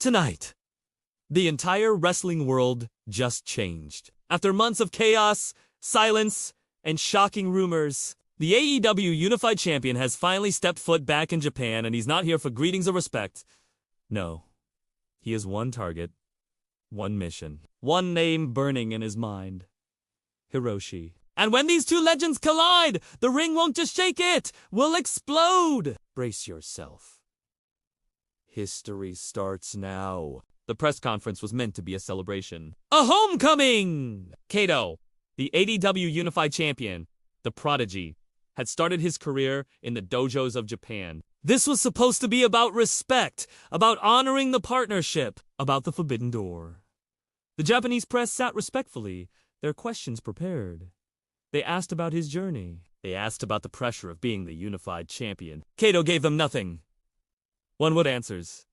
Tonight, the entire wrestling world just changed. After months of chaos, silence, and shocking rumors, the AEW Unified Champion has finally stepped foot back in Japan, and he's not here for greetings or respect. No, he has one target, one mission, one name burning in his mind. Hiroshi. And when these two legends collide, the ring won't just shake, it will explode. Brace yourself. History starts now. The press conference was meant to be a celebration. A homecoming! Kato, the AEW Unified Champion, the prodigy, had started his career in the dojos of Japan. This was supposed to be about respect, about honoring the partnership, about the forbidden door. The Japanese press sat respectfully, their questions prepared. They asked about his journey. They asked about the pressure of being the unified champion. Kato gave them nothing. One-word answers.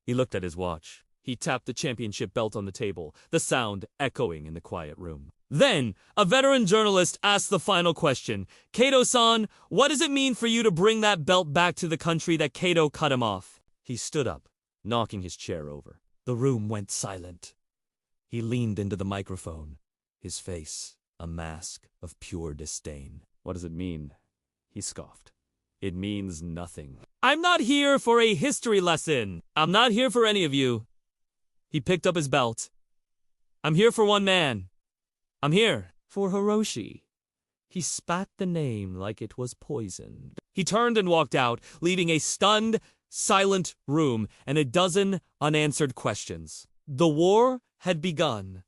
He looked at his watch. He tapped the championship belt on the table, the sound echoing in the quiet room. Then, a veteran journalist asked the final question. Kato-san, what does it mean for you to bring that belt back to the country that Kato cut him off? He stood up, knocking his chair over. The room went silent. He leaned into the microphone, his face a mask of pure disdain. What does it mean? He scoffed. It means nothing. I'm not here for a history lesson. I'm not here for any of you. He picked up his belt. I'm here for one man. I'm here for Hiroshi. He spat the name like it was poison. He turned and walked out, leaving a stunned, silent room and a dozen unanswered questions. The war had begun,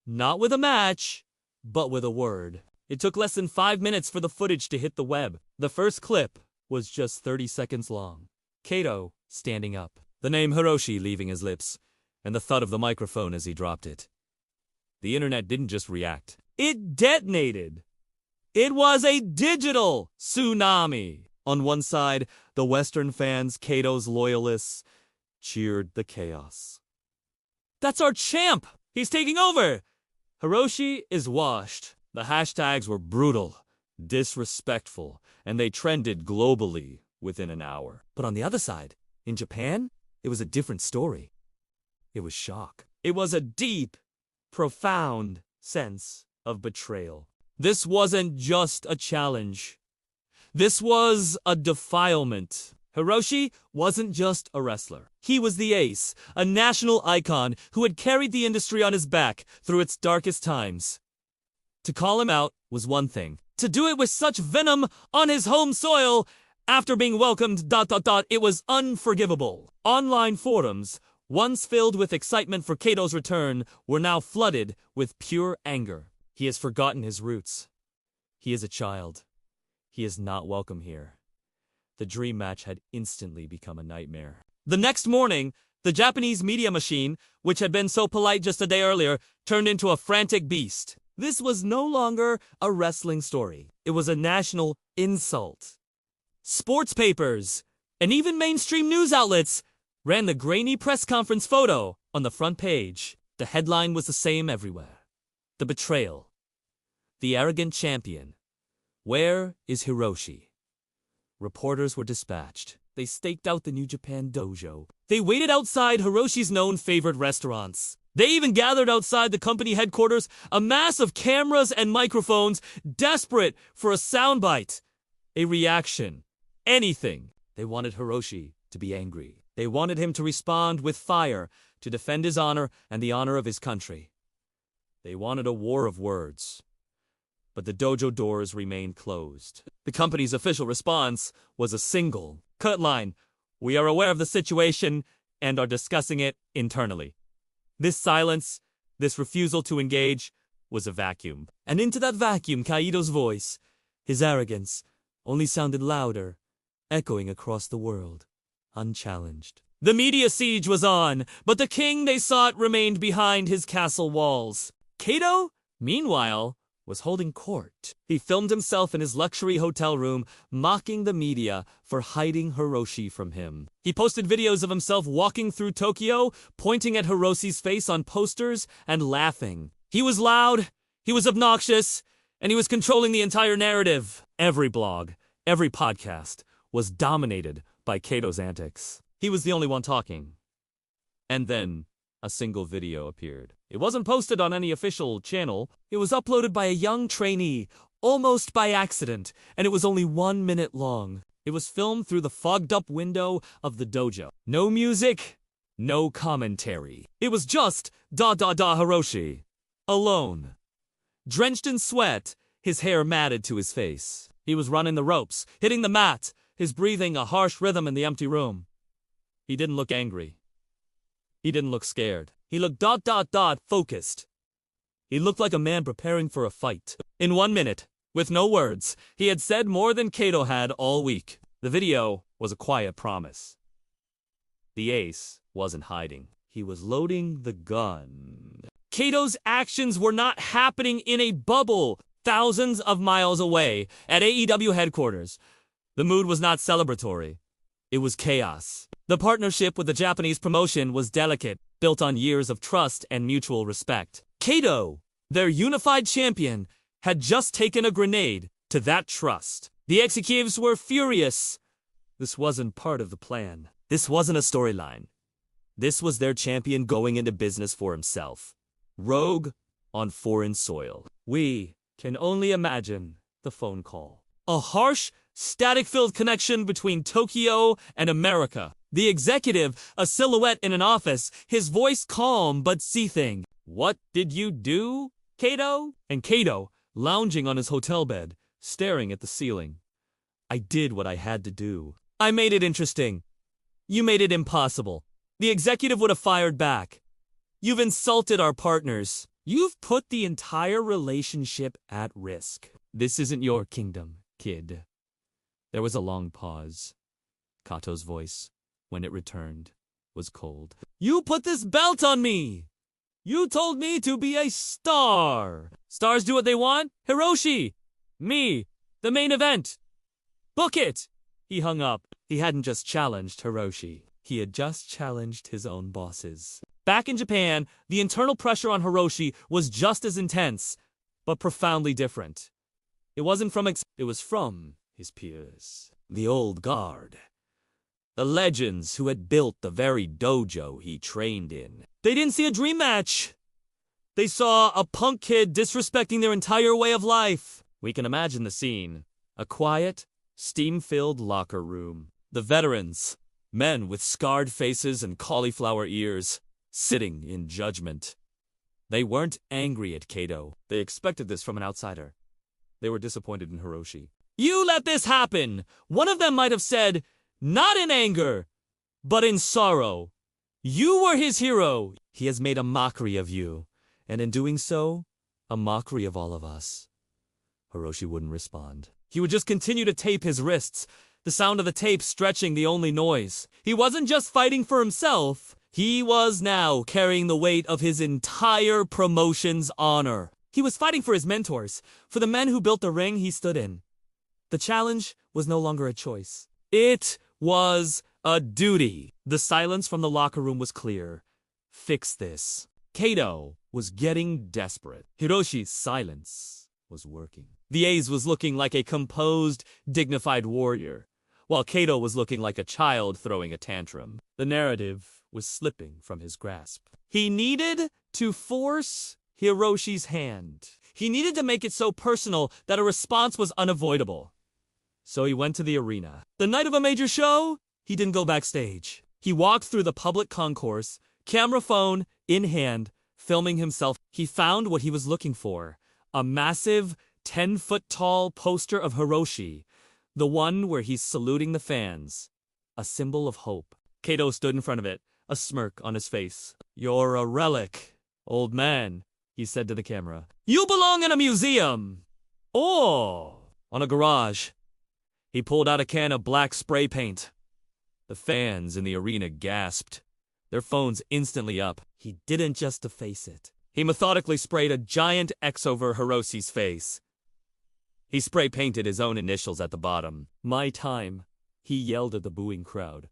not with a match, but with a word. It took less than 5 minutes for the footage to hit the web. The first clip was just 30 seconds long. Kato standing up, the name Hiroshi leaving his lips, and the thud of the microphone as he dropped it. The internet didn't just react. It detonated. It was a digital tsunami. On one side, the Western fans, Kato's loyalists, cheered the chaos. That's our champ! He's taking over! Hiroshi is washed. The hashtags were brutal, disrespectful, and they trended globally within an hour. But on the other side, in Japan, it was a different story. It was shock. It was a deep, profound sense of betrayal. This wasn't just a challenge. This was a defilement. Hiroshi wasn't just a wrestler. He was the ace, a national icon who had carried the industry on his back through its darkest times. To call him out was one thing. To do it with such venom on his home soil after being welcomed ... it was unforgivable. Online forums, once filled with excitement for Kato's return, were now flooded with pure anger. He has forgotten his roots. He is a child. He is not welcome here. The dream match had instantly become a nightmare. The next morning, the Japanese media machine, which had been so polite just a day earlier, turned into a frantic beast. This was no longer a wrestling story. It was a national insult. Sports papers, and even mainstream news outlets, ran the grainy press conference photo on the front page. The headline was the same everywhere. The betrayal. The arrogant champion. Where is Hiroshi? Reporters were dispatched. They staked out the New Japan dojo. They waited outside Hiroshi's known favorite restaurants. They even gathered outside the company headquarters, a mass of cameras and microphones, desperate for a soundbite, a reaction, anything. They wanted Hiroshi to be angry. They wanted him to respond with fire, to defend his honor and the honor of his country. They wanted a war of words. But the dojo doors remained closed. The company's official response was a single cut line. We are aware of the situation and are discussing it internally. This silence, this refusal to engage, was a vacuum. And into that vacuum, Kaito's voice, his arrogance, only sounded louder, echoing across the world, unchallenged. The media siege was on, but the king they sought remained behind his castle walls. Kato, meanwhile, was holding court. He filmed himself in his luxury hotel room, mocking the media for hiding Hiroshi from him. He posted videos of himself walking through Tokyo, pointing at Hiroshi's face on posters and laughing. He was loud, he was obnoxious, and he was controlling the entire narrative. Every blog, every podcast was dominated by Kato's antics. He was the only one talking. And then a single video appeared. It wasn't posted on any official channel. It was uploaded by a young trainee, almost by accident, and it was only 1 minute long. It was filmed through the fogged-up window of the dojo. No music, no commentary. It was just Hiroshi. Alone. Drenched in sweat, his hair matted to his face. He was running the ropes, hitting the mat, his breathing a harsh rhythm in the empty room. He didn't look angry. He didn't look scared. He looked focused. He looked like a man preparing for a fight. In 1 minute, with no words, he had said more than Kato had all week. The video was a quiet promise. The ace wasn't hiding. He was loading the gun. Kato's actions were not happening in a bubble, thousands of miles away, at AEW headquarters. The mood was not celebratory. It was chaos. The partnership with the Japanese promotion was delicate, built on years of trust and mutual respect. Kato, their unified champion, had just taken a grenade to that trust. The executives were furious. This wasn't part of the plan. This wasn't a storyline. This was their champion going into business for himself. Rogue on foreign soil. We can only imagine the phone call. A harsh, static-filled connection between Tokyo and America. The executive, a silhouette in an office, his voice calm but seething. "What did you do, Kato?" And Kato, lounging on his hotel bed, staring at the ceiling. "I did what I had to do. I made it interesting. You made it impossible." The executive would have fired back. "You've insulted our partners. You've put the entire relationship at risk. This isn't your kingdom, kid." There was a long pause. Kato's voice, when it returned, was cold. "You put this belt on me! You told me to be a star! Stars do what they want? Hiroshi! Me! The main event! Book it!" He hung up. He hadn't just challenged Hiroshi. He had just challenged his own bosses. Back in Japan, the internal pressure on Hiroshi was just as intense, but profoundly different. It wasn't from it was from his peers. The old guard. The legends who had built the very dojo he trained in. They didn't see a dream match. They saw a punk kid disrespecting their entire way of life. We can imagine the scene. A quiet, steam-filled locker room. The veterans, men with scarred faces and cauliflower ears, sitting in judgment. They weren't angry at Kato. They expected this from an outsider. They were disappointed in Hiroshi. "You let this happen!" One of them might have said, not in anger, but in sorrow. "You were his hero. He has made a mockery of you, and in doing so, a mockery of all of us." Hiroshi wouldn't respond. He would just continue to tape his wrists, the sound of the tape stretching the only noise. He wasn't just fighting for himself. He was now carrying the weight of his entire promotion's honor. He was fighting for his mentors, for the men who built the ring he stood in. The challenge was no longer a choice. It was a duty. The silence from the locker room was clear. Fix this. Kato was getting desperate. Hiroshi's silence was working. The ace was looking like a composed, dignified warrior, while Kato was looking like a child throwing a tantrum. The narrative was slipping from his grasp. He needed to force Hiroshi's hand. He needed to make it so personal that a response was unavoidable. So he went to the arena. The night of a major show, he didn't go backstage. He walked through the public concourse, camera phone in hand, filming himself. He found what he was looking for, a massive 10-foot-tall poster of Hiroshi, the one where he's saluting the fans, a symbol of hope. Kato stood in front of it, a smirk on his face. "You're a relic, old man," he said to the camera. "You belong in a museum, or on a garage." He pulled out a can of black spray paint. The fans in the arena gasped, their phones instantly up. He didn't just deface it. He methodically sprayed a giant X over Hiroshi's face. He spray painted his own initials at the bottom. "My time," he yelled at the booing crowd.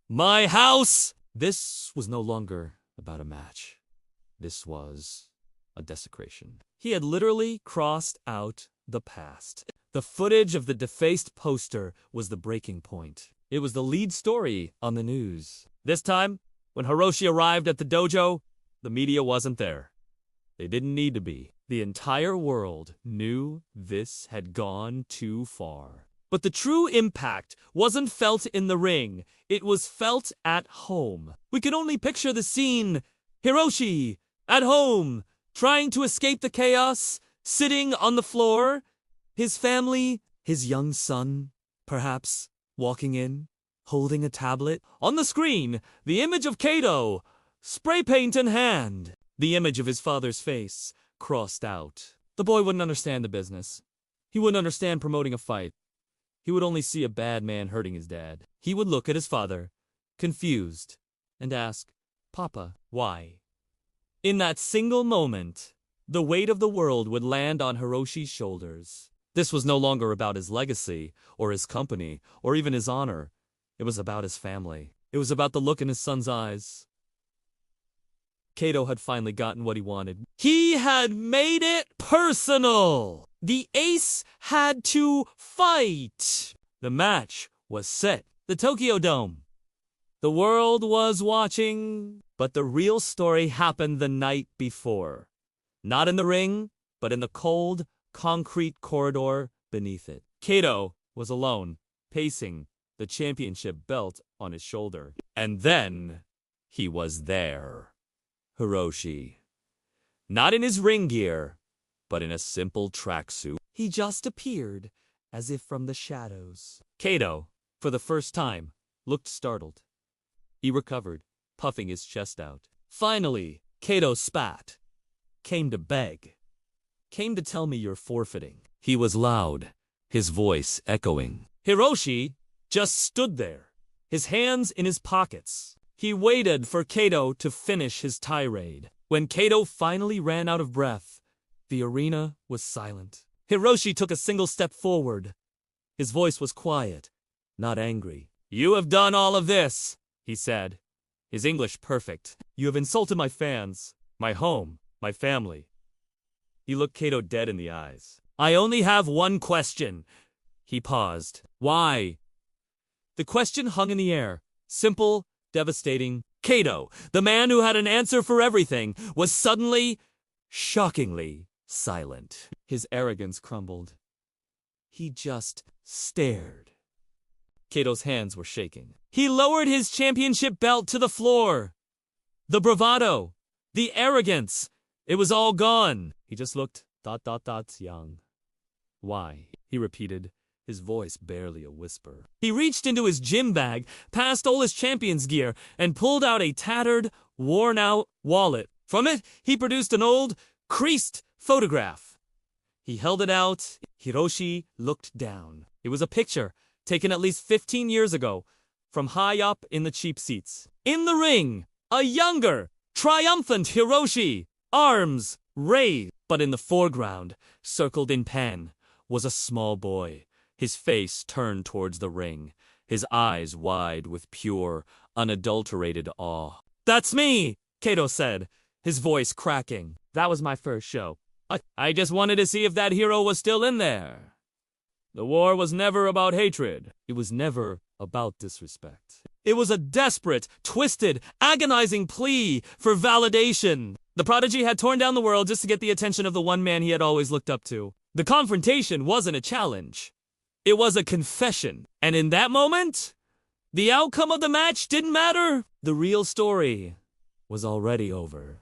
"My house!" This was no longer about a match. This was a desecration. He had literally crossed out the past. The footage of the defaced poster was the breaking point. It was the lead story on the news. This time, When Hiroshi arrived at the dojo, the media wasn't there. They didn't need to be. The entire world knew this had gone too far. But the true impact wasn't felt in the ring. It was felt at home. We could only picture the scene. Hiroshi, at home, trying to escape the chaos, sitting on the floor. His family, his young son, perhaps, walking in, holding a tablet. On the screen, the image of Kato, spray paint in hand. The image of his father's face, crossed out. The boy wouldn't understand the business. He wouldn't understand promoting a fight. He would only see a bad man hurting his dad. He would look at his father, confused, and ask, "Papa, why?" In that single moment, the weight of the world would land on Hiroshi's shoulders. This was no longer about his legacy, or his company, or even his honor. It was about his family. It was about the look in his son's eyes. Kato had finally gotten what he wanted. He had made it personal! The ace had to fight! The match was set. The Tokyo Dome. The world was watching, but the real story happened the night before. Not in the ring, but in the cold, concrete corridor beneath it. Kato was alone, pacing, the championship belt on his shoulder. And then, he was there. Hiroshi. Not in his ring gear, but in a simple tracksuit. He just appeared, as if from the shadows. Kato, for the first time, looked startled. He recovered, puffing his chest out. Finally, Kato spat. Came to beg. Came to tell me you're forfeiting. He was loud, his voice echoing. Hiroshi just stood there, his hands in his pockets. He waited for Kato to finish his tirade. When Kato finally ran out of breath, the arena was silent. Hiroshi took a single step forward. His voice was quiet, not angry. "You have done all of this," he said, his English perfect. "You have insulted my fans, my home, my family." He looked Kato dead in the eyes. "I only have one question." He paused. "Why?" The question hung in the air. Simple, devastating. Kato, the man who had an answer for everything, was suddenly, shockingly, silent. His arrogance crumbled. He just stared. Kato's hands were shaking. He lowered his championship belt to the floor. The bravado, the arrogance, it was all gone. He just looked ... young. "Why?" he repeated, his voice barely a whisper. He reached into his gym bag, past all his champion's gear, and pulled out a tattered, worn-out wallet. From it, he produced an old, creased photograph. He held it out. Hiroshi looked down. It was a picture, taken at least 15 years ago, from high up in the cheap seats. In the ring, a younger, triumphant Hiroshi, arms raised. But in the foreground, circled in pen, was a small boy, his face turned towards the ring, his eyes wide with pure, unadulterated awe. "That's me," Kato said, his voice cracking. "That was my first show. I just wanted to see if that hero was still in there. The war was never about hatred. It was never about disrespect. It was a desperate, twisted, agonizing plea for validation. The prodigy had torn down the world just to get the attention of the one man he had always looked up to. The confrontation wasn't a challenge. It was a confession. And in that moment, the outcome of the match didn't matter. The real story was already over.